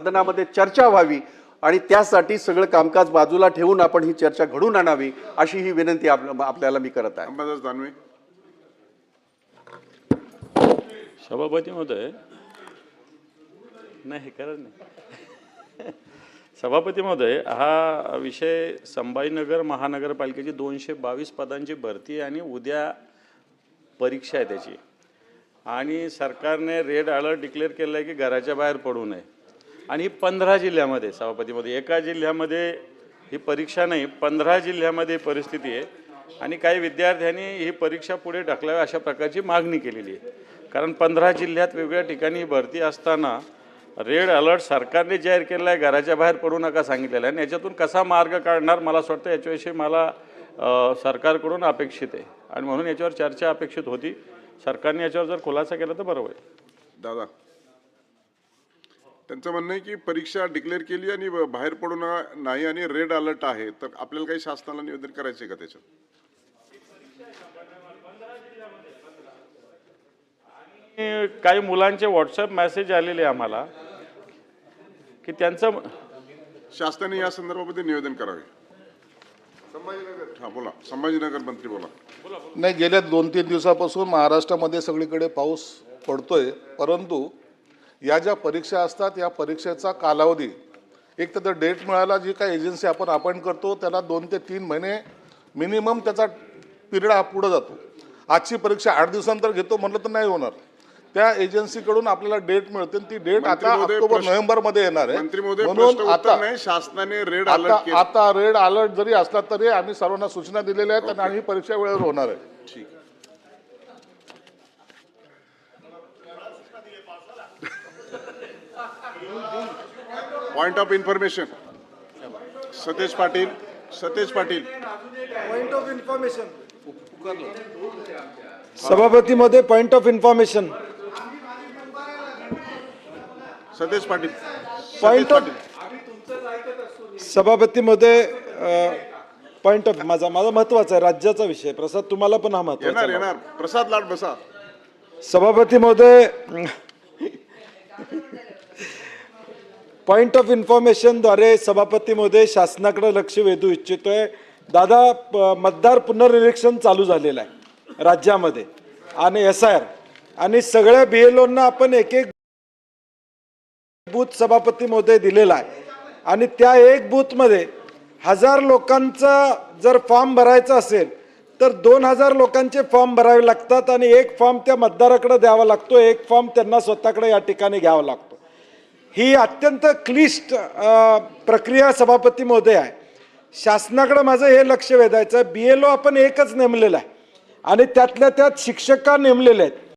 सदनामध्ये चर्चा व्हावी आणि त्यासाठी सगळं कामकाज बाजूला ठेवून आपण ही चर्चा घडून आणावी अशी ही विनंती आपल्याला मी करत आहे. अंबादास दानवे. सभापती महोदय, नाही करत नाही. सभापती महोदय, हा विषय संभाजीनगर महानगरपालिकेची 222 पदांची भरती आणि उद्या परीक्षा आहे त्याची, आणि सरकारने रेड अलर्ट डिक्लेअर केलं आहे की घराच्या बाहेर पडू नये. आणि ही 15 जिल्ह्यामध्ये, सभापतीमध्ये एका जिल्ह्यामध्ये ही परीक्षा नाही, 15 जिल्ह्यामध्ये परिस्थिती आहे. आणि काही विद्यार्थ्यांनी ही परीक्षा पुढे ढकलावी अशा प्रकारची मागणी केलेली आहे. कारण 15 जिल्ह्यात वेगवेगळ्या ठिकाणी भरती असताना रेड अलर्ट सरकारने जाहीर केला आहे, घराच्या बाहेर पडू नका सांगितलेलं आहे. आणि याच्यातून कसा मार्ग काढणार मला असं वाटतं, याच्याविषयी मला सरकारकडून अपेक्षित आहे आणि म्हणून याच्यावर चर्चा अपेक्षित होती. सरकारने याच्यावर जर खुलासा केला तर बरं होईल. दादा, त्यांचं म्हणणं आहे की परीक्षा डिक्लेअर केली आणि बाहेर पडू नाही आणि रेड अलर्ट आहे, तर आपल्याला काही शासनाला निवेदन करायचं आहे का त्याच्यात? काही मुलांचे व्हॉट्सअप मेसेज आलेले आम्हाला की त्यांचं शासनाने या संदर्भामध्ये निवेदन करावे. हा बोला, संभाजीनगर मंत्री बोला. नाही, गेल्या 2-3 दिवसापासून महाराष्ट्रामध्ये सगळीकडे पाऊस पडतोय, परंतु या ज्या परीक्षा असतात या परीक्षेचा कालावधी, एक तर डेट मिळायला जी काही एजन्सी आपण अपॉइंट करतो त्याला 2 ते 3 महिने मिनिमम त्याचा पिरियड हा पुढे जातो. आजची परीक्षा 8 दिवसांतर घेतो म्हटलं तर नाही होणार. त्या एजन्सीकडून आपल्याला डेट मिळते, ती डेट आता ऑक्टोबर नोव्हेंबर मध्ये येणार आहे. म्हणून आता शासनाने रेड अलर्ट आता रेड अलर्ट जरी असला तरी आम्ही सर्वांना सूचना दिलेल्या आहेत आणि ही परीक्षा वेळेवर होणार आहे. ठीक. Point of information, Satej Patil. Point of information. सभापती मध्ये point of information. Satej Patil. Point of सभापती मध्ये पॉइंट ऑफ माझा महत्वाचा आहे, राज्याचा विषय. प्रसाद, तुम्हाला पण हा महत्वाचा आहे. येणार प्रसाद लाड बसा. सभापती महोदय, पॉइंट ऑफ इन्फॉर्मेशन द्वारे सभापती महोदय शासनाकडे लक्ष वेधू इच्छितोय. दादा, मतदार पुनर्निरीक्षण चालू झालेलं आहे राज्यामध्ये आणि SIR, आणि सगळ्या BLOंना आपण एक बूथ सभापती महोदय दिलेला आहे. आणि त्या एक बूथमध्ये 1000 लोकांचा जर फॉर्म भरायचा असेल तर 2000 लोकांचे फॉर्म भरावे लागतात आणि एक फॉर्म त्या मतदाराकडे द्यावा लागतो, एक फॉर्म त्यांना स्वतःकडे या ठिकाणी घ्यावा लागतो. ही अत्यंत क्लिष्ट प्रक्रिया सभापती महोदय आहे. शासनाकडे माझं हे लक्ष वेधायचं आहे. BLO आपण एकच नेमलेलं आहे आणि त्यातल्या त्यात शिक्षक नेमलेले आहेत.